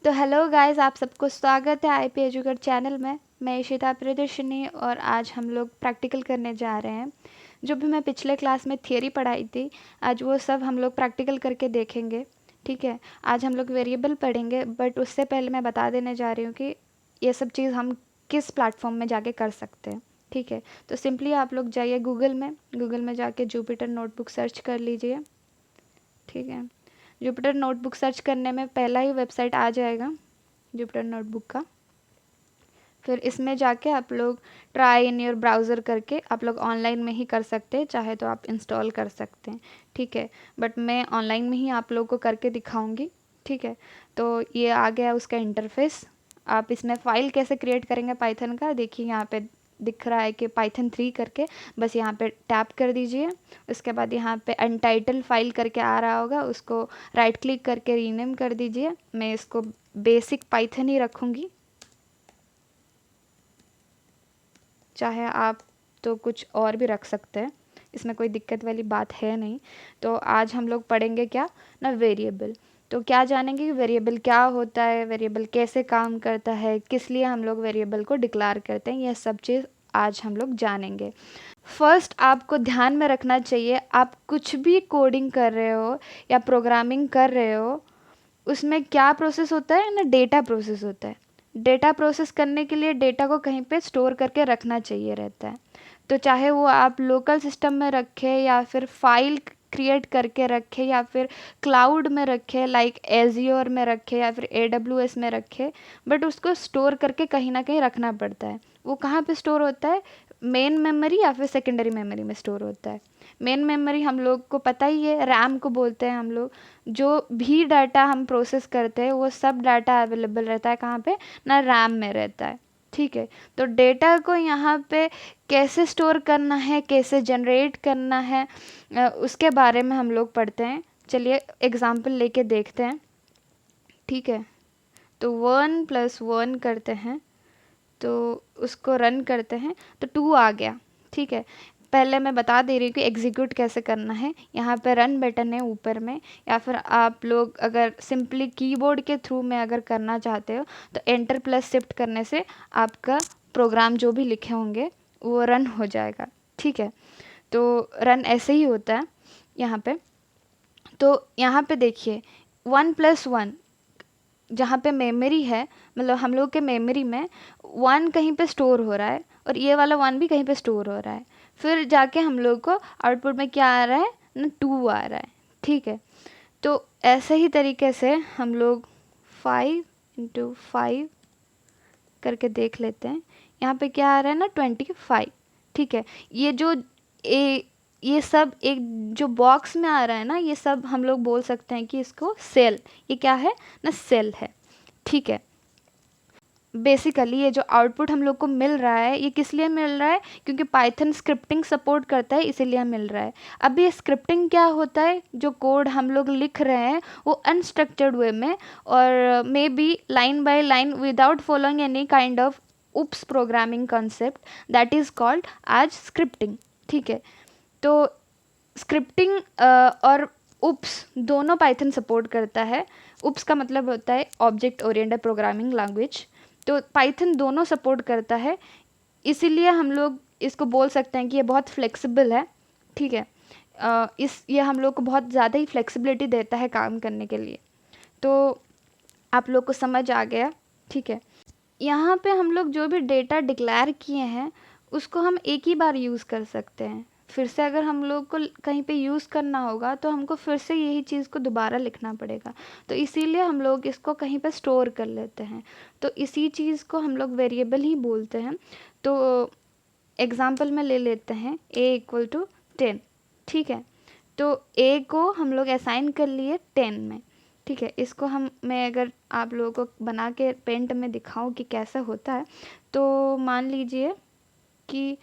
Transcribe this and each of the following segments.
तो hello guys, आप सबको स्वागत है आईपी एजुकेट चैनल में। मैं इशिता प्रियदर्शनी और आज हम लोग प्रैक्टिकल करने जा रहे हैं। जो भी मैं पिछले क्लास में थियरी पढ़ाई थी, आज वो सब हम लोग प्रैक्टिकल करके देखेंगे। ठीक है, आज हम लोग वेरिएबल पढ़ेंगे, बट उससे पहले मैं बता देने जा रही हूँ कि ये सब चीज़ हम किस प्लेटफॉर्म में जाके कर सकते हैं। ठीक है, तो सिंपली आप लोग जाइए गूगल में जाके जुपिटर नोटबुक सर्च कर लीजिए। ठीक है, जुपिटर नोटबुक सर्च करने में पहला ही वेबसाइट आ जाएगा जुपिटर नोटबुक का। फिर इसमें जाके आप लोग ट्राई इन योर ब्राउज़र करके आप लोग ऑनलाइन में ही कर सकते हैं, चाहे तो आप इंस्टॉल कर सकते हैं। ठीक है, बट मैं ऑनलाइन में ही आप लोगों को करके दिखाऊंगी। ठीक है, तो ये आ गया उसका इंटरफेस। आप इसमें फ़ाइल कैसे क्रिएट करेंगे पाइथन का, देखिए यहाँ पे दिख रहा है कि पाइथन 3 करके, बस यहाँ पे टैप कर दीजिए। उसके बाद यहाँ पे अनटाइटल फाइल करके आ रहा होगा, उसको राइट क्लिक करके रीनेम कर दीजिए। मैं इसको बेसिक पाइथन ही रखूँगी, चाहे आप तो कुछ और भी रख सकते हैं, इसमें कोई दिक्कत वाली बात है नहीं। तो आज हम लोग पढ़ेंगे क्या ना, वेरिएबल। तो क्या जानेंगे कि वेरिएबल क्या होता है, वेरिएबल कैसे काम करता है, किस लिए हम लोग वेरिएबल को डिक्लेयर करते हैं, यह सब चीज़ आज हम लोग जानेंगे। फर्स्ट आपको ध्यान में रखना चाहिए, आप कुछ भी कोडिंग कर रहे हो या प्रोग्रामिंग कर रहे हो, उसमें क्या प्रोसेस होता है ना, डेटा प्रोसेस होता है। डेटा प्रोसेस करने के लिए डेटा को कहीं पे स्टोर करके रखना चाहिए रहता है। तो चाहे वो आप लोकल सिस्टम में रखें या फिर फाइल क्रिएट करके रखें या फिर क्लाउड में रखें, लाइक एजियोर में रखें या फिर AWS में रखें, बट उसको स्टोर करके कहीं ना कहीं रखना पड़ता है। वो कहाँ पे स्टोर होता है, मेन मेमोरी या फिर सेकेंडरी मेमोरी में स्टोर होता है। मेन मेमोरी हम लोग को पता ही है, रैम को बोलते हैं हम लोग। जो भी डाटा हम प्रोसेस करते हैं वो सब डाटा अवेलेबल रहता है कहाँ पे ना, रैम में रहता है। ठीक है, तो डेटा को यहाँ पे कैसे स्टोर करना है, कैसे जनरेट करना है, उसके बारे में हम लोग पढ़ते हैं। चलिए एग्जाम्पल लेके देखते हैं। ठीक है, तो 1 + 1 करते हैं, तो उसको रन करते हैं तो 2 आ गया। ठीक है, पहले मैं बता दे रही हूँ कि एग्जीक्यूट कैसे करना है। यहाँ पे रन बटन है ऊपर में, या फिर आप लोग अगर सिंपली कीबोर्ड के थ्रू में अगर करना चाहते हो तो Enter+Shift करने से आपका प्रोग्राम जो भी लिखे होंगे वो रन हो जाएगा। ठीक है, तो रन ऐसे ही होता है यहाँ पे। तो यहाँ पे देखिए 1 + 1, जहाँ पे मेमोरी है, मतलब हम लोग के मेमोरी में 1 कहीं पे स्टोर हो रहा है और ये वाला 1 भी कहीं पे स्टोर हो रहा है। फिर जाके हम लोग को आउटपुट में क्या आ रहा है ना, 2 आ रहा है। ठीक है, तो ऐसे ही तरीके से हम लोग 5 × 5 करके देख लेते हैं। यहाँ पे क्या आ रहा है ना, 25। ठीक है, ये जो ए ये सब एक जो बॉक्स में आ रहा है ना, ये सब हम लोग बोल सकते हैं कि इसको सेल, ये क्या है ना, सेल है। ठीक है, बेसिकली ये जो आउटपुट हम लोग को मिल रहा है, ये किस लिए मिल रहा है, क्योंकि पाइथन स्क्रिप्टिंग सपोर्ट करता है, इसीलिए मिल रहा है। अब ये स्क्रिप्टिंग क्या होता है, जो कोड हम लोग लिख रहे हैं वो अनस्ट्रक्चर्ड वे में और maybe line by line without following any kind of OOPS programming concept, that is called as scripting. ठीक है, तो स्क्रिप्टिंग और उप्स दोनों पाइथन सपोर्ट करता है। उप्स का मतलब होता है ऑब्जेक्ट ओरिएंटेड प्रोग्रामिंग लैंग्वेज, तो पाइथन दोनों सपोर्ट करता है, इसीलिए हम लोग इसको बोल सकते हैं कि ये बहुत फ्लेक्सिबल है। ठीक है, ये हम लोग को बहुत ज़्यादा ही फ्लेक्सिबिलिटी देता है काम करने के लिए। तो आप लोग को समझ आ गया। ठीक है, यहाँ पे हम लोग जो भी डेटा डिक्लेयर किए हैं उसको हम एक ही बार यूज़ कर सकते हैं। फिर से अगर हम लोग को कहीं पे यूज़ करना होगा तो हमको फिर से यही चीज़ को दोबारा लिखना पड़ेगा, तो इसीलिए हम लोग इसको कहीं पे स्टोर कर लेते हैं। तो इसी चीज़ को हम लोग वेरिएबल ही बोलते हैं। तो एग्ज़ाम्पल में ले लेते हैं a = 10। ठीक है, तो a को हम लोग असाइन कर लिए 10 में। ठीक है, इसको मैं अगर आप लोगों को बना के पेंट में दिखाऊं कि कैसा होता है, तो मान लीजिए कि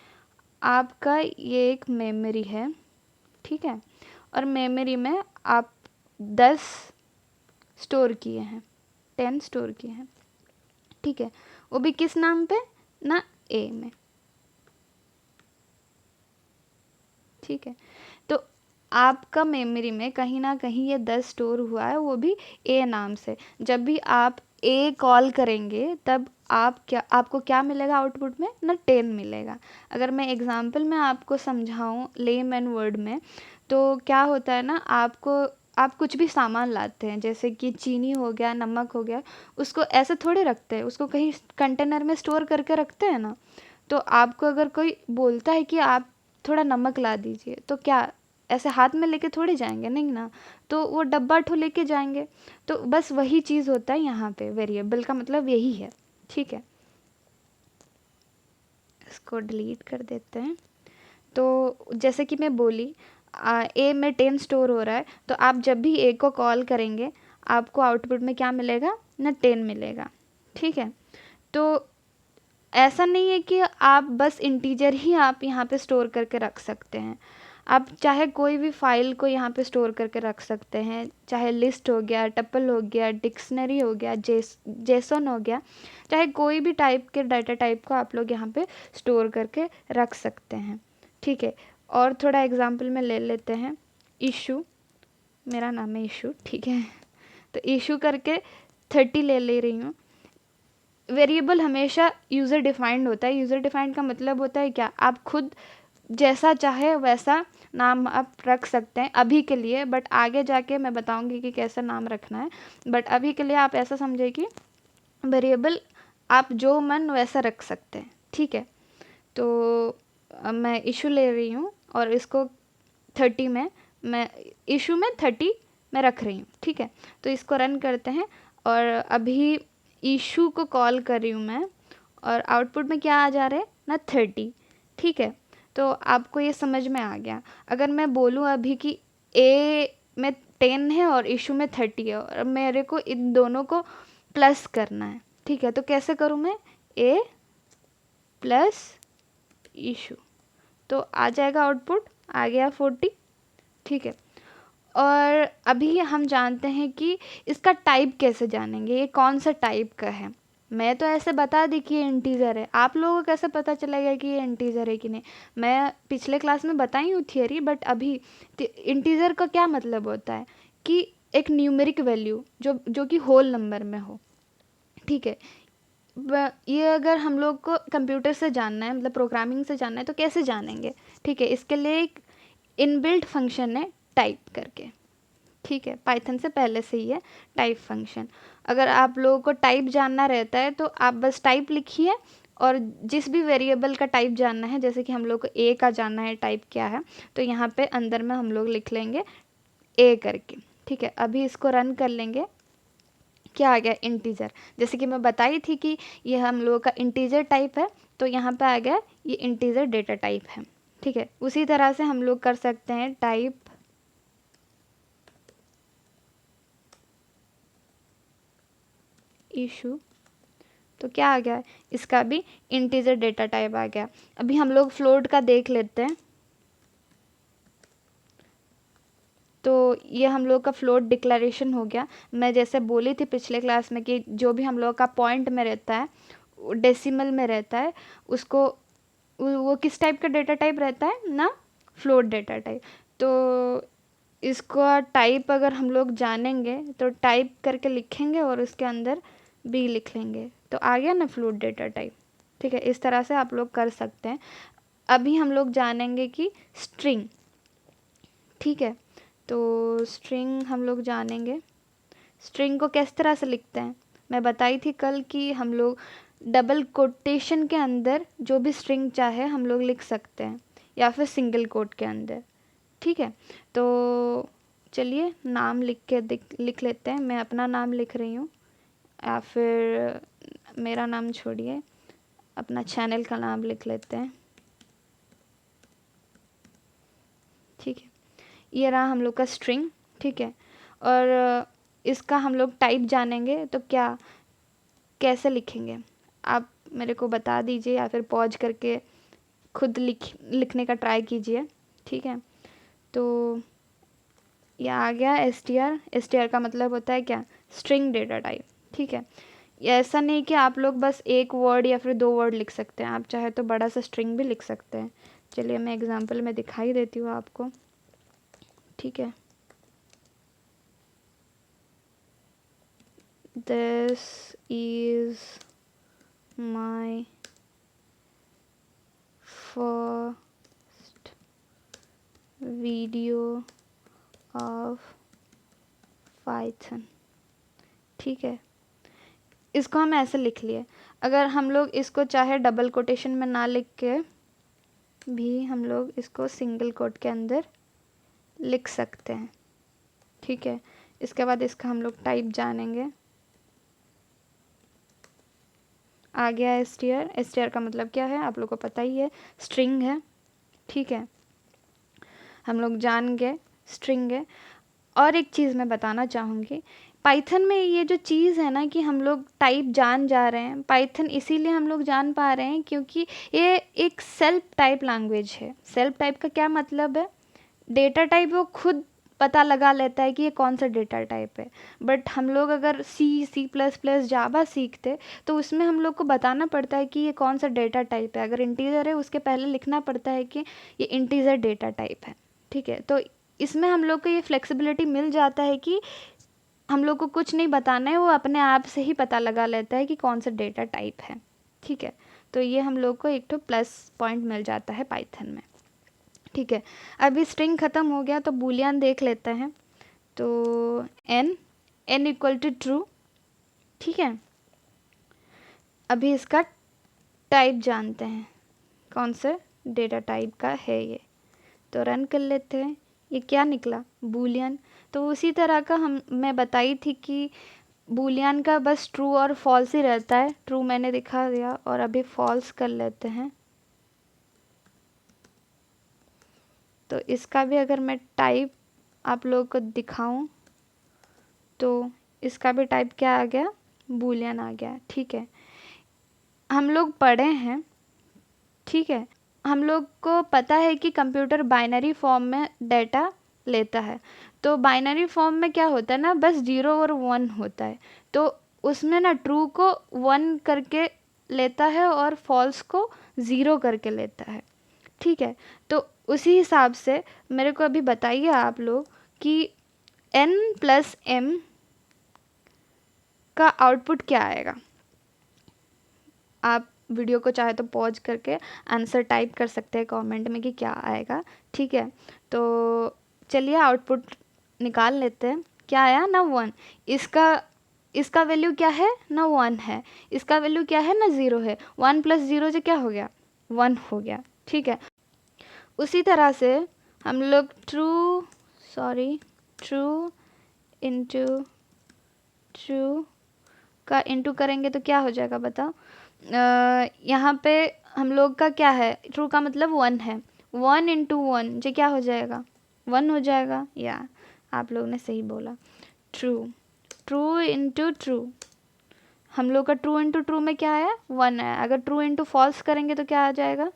आपका ये एक मेमोरी है। ठीक है, और मेमोरी में आप 10 स्टोर किए हैं, 10 स्टोर किए हैं। ठीक है, वो भी किस नाम पे ना, ए में। ठीक है, तो आपका मेमोरी में कहीं ना कहीं ये 10 स्टोर हुआ है, वो भी ए नाम से। जब भी आप ए कॉल करेंगे तब आपको क्या मिलेगा आउटपुट में ना 10 मिलेगा। अगर मैं एग्जांपल में आपको समझाऊं लेमैन वर्ड में, तो क्या होता है ना, आप कुछ भी सामान लाते हैं, जैसे कि चीनी हो गया, नमक हो गया, उसको ऐसे थोड़े रखते हैं, उसको कहीं कंटेनर में स्टोर करके रखते हैं ना। तो आपको अगर कोई बोलता है कि आप थोड़ा नमक ला दीजिए, तो क्या ऐसे हाथ में लेके थोड़े जाएंगे, नहीं ना, तो वो डब्बा ठो लेके जाएंगे। तो बस वही चीज़ होता है यहाँ पे, वेरिएबल का मतलब यही है। ठीक है, इसको डिलीट कर देते हैं। तो जैसे कि मैं बोली, ए में 10 स्टोर हो रहा है, तो आप जब भी ए को कॉल करेंगे आपको आउटपुट में क्या मिलेगा ना 10 मिलेगा। ठीक है, तो ऐसा नहीं है कि आप बस इंटीजर ही आप यहाँ पे स्टोर करके रख सकते हैं। आप चाहे कोई भी फाइल को यहाँ पे स्टोर करके रख सकते हैं, चाहे लिस्ट हो गया, टपल हो गया, डिक्शनरी हो गया, जेसन हो गया, चाहे कोई भी टाइप के डाटा टाइप को आप लोग यहाँ पे स्टोर करके रख सकते हैं। ठीक है, और थोड़ा एग्जांपल में ले लेते हैं। इशू, मेरा नाम है इशू, ठीक है, तो इशू करके 30 ले रही हूँ। वेरिएबल हमेशा यूज़र डिफाइंड होता है। यूज़र डिफाइंड का मतलब होता है क्या, आप खुद जैसा चाहे वैसा नाम आप रख सकते हैं अभी के लिए, बट आगे जाके मैं बताऊंगी कि कैसा नाम रखना है। बट अभी के लिए आप ऐसा समझे कि वेरिएबल आप जो मन वैसा रख सकते हैं। ठीक है, तो अब मैं इशू ले रही हूँ और इसको 30 में, मैं इशू में 30 में रख रही हूँ। ठीक है, तो इसको रन करते हैं और अभी इशू को कॉल कर रही हूँ मैं, और आउटपुट में क्या आ जा रहा है ना 30। ठीक है, तो आपको ये समझ में आ गया। अगर मैं बोलूँ अभी कि ए में 10 है और इशू में 30 है, और मेरे को इन दोनों को प्लस करना है। ठीक है, तो कैसे करूँ मैं, ए प्लस इशू, तो आ जाएगा आउटपुट, आ गया 40। ठीक है, और अभी हम जानते हैं कि इसका टाइप कैसे जानेंगे, ये कौन सा टाइप का है। मैं तो ऐसे बता दी कि ये इंटीजर है, आप लोगों को कैसे पता चलेगा कि ये इंटीजर है कि नहीं। मैं पिछले क्लास में बताई हूँ थियरी, बट अभी इंटीजर का क्या मतलब होता है कि एक न्यूमेरिक वैल्यू जो कि होल नंबर में हो। ठीक है, ये अगर हम लोग को कंप्यूटर से जानना है, मतलब प्रोग्रामिंग से जानना है, तो कैसे जानेंगे। ठीक है, इसके लिए एक इनबिल्ट फंक्शन है टाइप करके। ठीक है, पाइथन से पहले से ही है टाइप फंक्शन। अगर आप लोगों को टाइप जानना रहता है तो आप बस टाइप लिखिए, और जिस भी वेरिएबल का टाइप जानना है, जैसे कि हम लोग को ए का जानना है टाइप क्या है, तो यहाँ पे अंदर में हम लोग लिख लेंगे ए करके। ठीक है, अभी इसको रन कर लेंगे, क्या आ गया इंटीजर। जैसे कि मैं बताई थी कि ये हम लोगों का इंटीजर टाइप है, तो यहाँ पे आ गया ये इंटीजर डेटा टाइप है। ठीक है, उसी तरह से हम लोग कर सकते हैं टाइप इशू, तो क्या आ गया, इसका भी इंटीजर डेटा टाइप आ गया। अभी हम लोग फ्लोट का देख लेते हैं। तो ये हम लोग का फ्लोट डिक्लेरेशन हो गया। मैं जैसे बोली थी पिछले क्लास में कि जो भी हम लोग का पॉइंट में रहता है, डेसिमल में रहता है, उसको वो किस टाइप का डेटा टाइप रहता है ना, फ्लोट डेटा टाइप। तो इसका टाइप अगर हम लोग जानेंगे तो टाइप करके लिखेंगे और उसके अंदर बी लिख लेंगे, तो आ गया ना फ्लोट डेटा टाइप। ठीक है, इस तरह से आप लोग कर सकते हैं। अभी हम लोग जानेंगे कि स्ट्रिंग। ठीक है, तो स्ट्रिंग हम लोग जानेंगे, स्ट्रिंग को किस तरह से लिखते हैं। मैं बताई थी कल कि हम लोग डबल कोटेशन के अंदर जो भी स्ट्रिंग चाहे हम लोग लिख सकते हैं, या फिर सिंगल कोट के अंदर। ठीक है, तो चलिए नाम लिख लेते हैं। मैं अपना नाम लिख रही हूँ, या फिर मेरा नाम छोड़िए, अपना चैनल का नाम लिख लेते हैं। ठीक है, ये रहा हम लोग का स्ट्रिंग। ठीक है, और इसका हम लोग टाइप जानेंगे, तो क्या कैसे लिखेंगे आप मेरे को बता दीजिए, या फिर पॉज करके खुद लिखने का ट्राई कीजिए। ठीक है, तो ये आ गया एस टी आर का मतलब होता है क्या, स्ट्रिंग डेटा टाइप। ठीक है, ये ऐसा नहीं कि आप लोग बस एक वर्ड या फिर 2 वर्ड लिख सकते हैं, आप चाहे तो बड़ा सा स्ट्रिंग भी लिख सकते हैं। चलिए मैं एग्जांपल में दिखाई देती हूँ आपको। ठीक है। This is my first video of Python. ठीक है, इसको हम ऐसे लिख लिए। अगर हम लोग इसको चाहे डबल कोटेशन में ना लिख के भी हम लोग इसको सिंगल कोट के अंदर लिख सकते हैं। ठीक है, इसके बाद इसका हम लोग टाइप जानेंगे। आ गया str। str का मतलब क्या है आप लोग को पता ही है, स्ट्रिंग है। ठीक है, हम लोग जान गए स्ट्रिंग है। और एक चीज़ मैं बताना चाहूँगी, पाइथन में ये जो चीज़ है ना कि हम लोग टाइप जान जा रहे हैं, पाइथन इसीलिए हम लोग जान पा रहे हैं क्योंकि ये एक सेल्फ टाइप लैंग्वेज है। सेल्फ टाइप का क्या मतलब है? डेटा टाइप वो खुद पता लगा लेता है कि ये कौन सा डेटा टाइप है। बट हम लोग अगर C++, जावा सीखते तो उसमें हम लोग को बताना पड़ता है कि ये कौन सा डेटा टाइप है। अगर इंटीजर है उसके पहले लिखना पड़ता है कि ये इंटीजर डेटा टाइप है। ठीक है, तो इसमें हम लोग को ये फ्लेक्सिबिलिटी मिल जाता है कि हम लोग को कुछ नहीं बताना है, वो अपने आप से ही पता लगा लेता है कि कौन सा डेटा टाइप है। ठीक है, तो ये हम लोग को एक तो प्लस पॉइंट मिल जाता है पाइथन में। ठीक है, अभी स्ट्रिंग ख़त्म हो गया तो बूलियन देख लेते हैं। तो n इक्वल टू ट्रू। ठीक है, अभी इसका टाइप जानते हैं कौन से डेटा टाइप का है ये, तो रन कर लेते हैं। ये क्या निकला? बूलियन। तो उसी तरह का मैं बताई थी कि बूलियन का बस ट्रू और फॉल्स ही रहता है। ट्रू मैंने दिखा दिया और अभी फॉल्स कर लेते हैं। तो इसका भी अगर मैं टाइप आप लोगों को दिखाऊं तो इसका भी टाइप क्या आ गया? बूलियन आ गया। ठीक है, हम लोग पढ़े हैं। ठीक है, हम लोग को पता है कि कंप्यूटर बाइनरी फॉर्म में डेटा लेता है। तो बाइनरी फॉर्म में क्या होता है ना, बस 0 और 1 होता है। तो उसमें ना ट्रू को 1 करके लेता है और फॉल्स को 0 करके लेता है। ठीक है, तो उसी हिसाब से मेरे को अभी बताइए आप लोग कि n + m का आउटपुट क्या आएगा। आप वीडियो को चाहे तो पॉज करके आंसर टाइप कर सकते हैं कमेंट में कि क्या आएगा। ठीक है, तो चलिए आउटपुट निकाल लेते हैं। क्या आया ना 1। इसका वैल्यू क्या है ना 1 है, इसका वैल्यू क्या है ना 0 है। 1 + 0 से क्या हो गया? 1 हो गया। ठीक है, उसी तरह से हम लोग ट्रू इंटू ट्रू का इंटू करेंगे तो क्या हो जाएगा बताओ? यहाँ पे हम लोग का क्या है? ट्रू का मतलब 1 है। 1 × 1 जो क्या हो जाएगा? 1 हो जाएगा। या आप लोग ने सही बोला। ट्रू इंटू ट्रू, हम लोग का ट्रू इंटू ट्रू में क्या है? 1 है। अगर ट्रू इंटू फॉल्स करेंगे तो क्या आ जाएगा?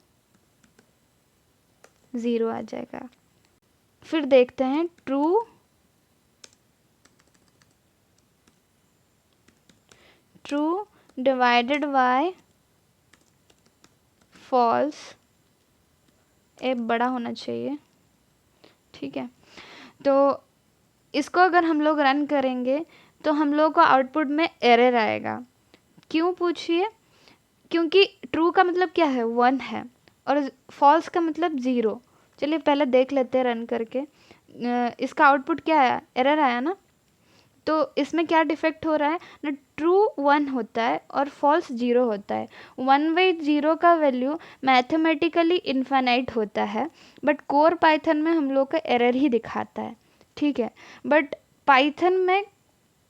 0 आ जाएगा। फिर देखते हैं ट्रू डिवाइडेड बाय फॉल्स, ए बड़ा होना चाहिए। ठीक है, तो इसको अगर हम लोग रन करेंगे तो हम लोग को आउटपुट में एरर आएगा। क्यों पूछिए? क्योंकि ट्रू का मतलब क्या है? 1 है और फॉल्स का मतलब 0। चलिए पहले देख लेते हैं रन करके। इसका आउटपुट क्या आया? एरर आया ना। तो इसमें क्या डिफेक्ट हो रहा है ना, ट्रू 1 होता है और फॉल्स 0 होता है। 1/0 का वैल्यू मैथमेटिकली इन्फाइनाइट होता है, बट कोर पाइथन में हम लोग का एरर ही दिखाता है। ठीक है, बट पाइथन में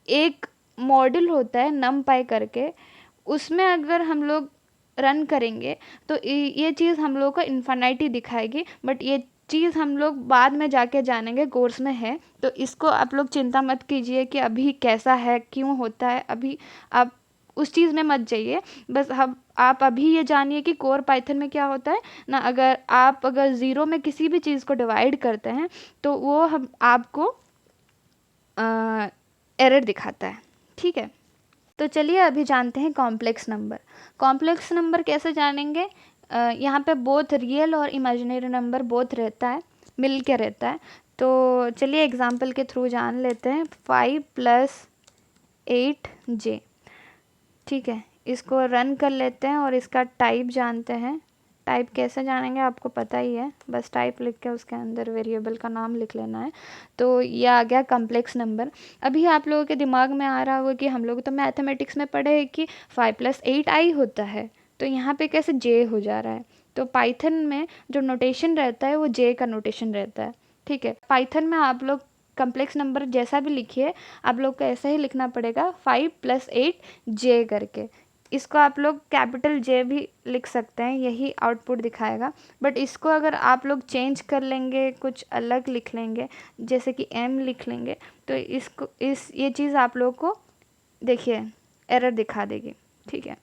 एक मॉड्यूल होता है numpy करके, उसमें अगर हम लोग रन करेंगे तो ये चीज़ हम लोग को इन्फाइनाइट ही दिखाएगी। बट ये चीज़ हम लोग बाद में जाके जानेंगे, कोर्स में है। तो इसको आप लोग चिंता मत कीजिए कि अभी कैसा है, क्यों होता है, अभी आप उस चीज़ में मत जाइए। बस आप अभी ये जानिए कि कोर पाइथन में क्या होता है ना। अगर 0 में किसी भी चीज़ को डिवाइड करते हैं तो वो आपको एरर दिखाता है। ठीक है, तो चलिए अभी जानते हैं कॉम्प्लेक्स नंबर। कॉम्प्लेक्स नंबर कैसे जानेंगे? यहाँ पे बोथ रियल और इमेजिनरी नंबर बोथ रहता है, मिल के रहता है। तो चलिए एग्जाम्पल के थ्रू जान लेते हैं। 5 + 8j, ठीक है। इसको रन कर लेते हैं और इसका टाइप जानते हैं। टाइप कैसे जानेंगे आपको पता ही है, बस टाइप लिख के उसके अंदर वेरिएबल का नाम लिख लेना है। तो ये आ गया कम्प्लेक्स नंबर। अभी आप लोगों के दिमाग में आ रहा होगा कि हम लोग तो मैथमेटिक्स में पढ़े हैं कि 5 + 8i होता है, तो यहाँ पे कैसे j हो जा रहा है। तो पाइथन में जो नोटेशन रहता है वो j का नोटेशन रहता है, ठीक है। पाइथन में आप लोग कम्प्लेक्स नंबर जैसा भी लिखिए, आप लोग को ऐसा ही लिखना पड़ेगा 5 + 8j करके। इसको आप लोग कैपिटल J भी लिख सकते हैं, यही आउटपुट दिखाएगा। बट इसको अगर आप लोग चेंज कर लेंगे, कुछ अलग लिख लेंगे, जैसे कि M लिख लेंगे, तो ये चीज़ आप लोग को देखिए एरर दिखा देगी, ठीक है।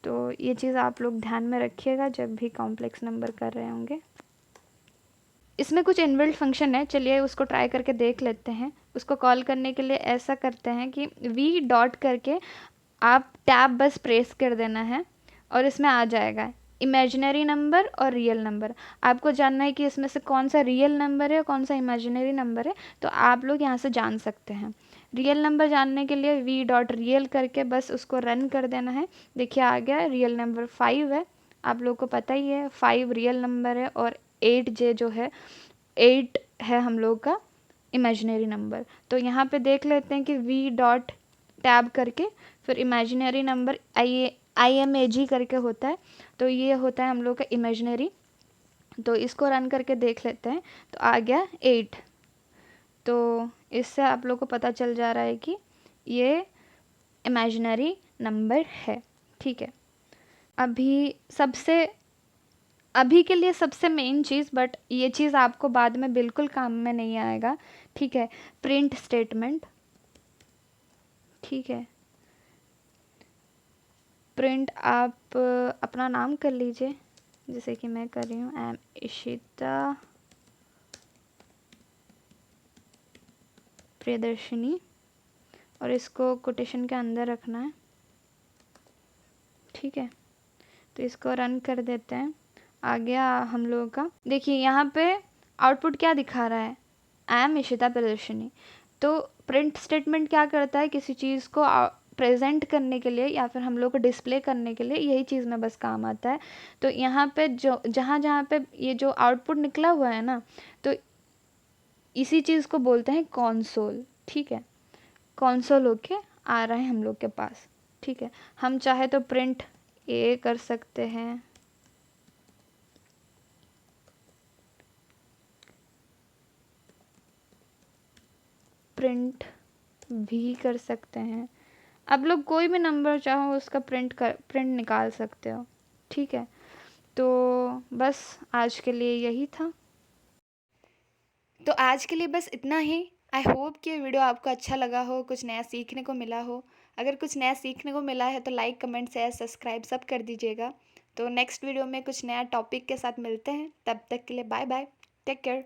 तो ये चीज़ आप लोग ध्यान में रखिएगा जब भी कॉम्प्लेक्स नंबर कर रहे होंगे। इसमें कुछ इनबिल्ट फंक्शन है, चलिए उसको ट्राई करके देख लेते हैं। उसको कॉल करने के लिए ऐसा करते हैं कि v. करके आप टैब बस प्रेस कर देना है और इसमें आ जाएगा इमेजिनरी नंबर और रियल नंबर। आपको जानना है कि इसमें से कौन सा रियल नंबर है और कौन सा इमेजिनरी नंबर है, तो आप लोग यहाँ से जान सकते हैं। रियल नंबर जानने के लिए v.real करके बस उसको रन कर देना है। देखिए आ गया, रियल नंबर 5 है, आप लोग को पता ही है 5 रियल नंबर है और 8j जो है 8 है हम लोग का इमेजिनरी नंबर। तो यहाँ पे देख लेते हैं कि v.टैब करके फिर इमेजिनरी नंबर IMAG करके होता है, तो ये होता है हम लोग का इमेजिनरी। तो इसको रन करके देख लेते हैं, तो आ गया 8। तो इससे आप लोग को पता चल जा रहा है कि ये इमेजिनरी नंबर है, ठीक है। अभी के लिए सबसे मेन चीज़, बट ये चीज़ आपको बाद में बिल्कुल काम में नहीं आएगा, ठीक है, प्रिंट स्टेटमेंट, ठीक है। प्रिंट आप अपना नाम कर लीजिए, जैसे कि मैं कर रही हूँ, आई एम इशिता प्रियदर्शिनी, और इसको कोटेशन के अंदर रखना है, ठीक है। तो इसको रन कर देते हैं, आ गया हम लोगों का। देखिए यहाँ पे आउटपुट क्या दिखा रहा है, आई एम इशिता प्रियदर्शिनी। तो प्रिंट स्टेटमेंट क्या करता है, किसी चीज़ को प्रेजेंट करने के लिए या फिर हम लोग को डिस्प्ले करने के लिए यही चीज़ में बस काम आता है। तो यहाँ पे जो जहाँ पे ये जो आउटपुट निकला हुआ है ना, तो इसी चीज़ को बोलते हैं कॉन्सोल, ठीक है। कॉन्सोल होके आ रहा है हम लोग के पास, ठीक है। हम चाहे तो प्रिंट ए कर सकते हैं, प्रिंट भी कर सकते हैं। आप लोग कोई भी नंबर चाहो उसका प्रिंट निकाल सकते हो, ठीक है। तो बस आज के लिए यही था। तो आज के लिए बस इतना ही। आई होप कि वीडियो आपको अच्छा लगा हो, कुछ नया सीखने को मिला हो। अगर कुछ नया सीखने को मिला है तो लाइक, कमेंट, शेयर, सब्सक्राइब सब कर दीजिएगा। तो नेक्स्ट वीडियो में कुछ नया टॉपिक के साथ मिलते हैं, तब तक के लिए बाय बाय, टेक केयर।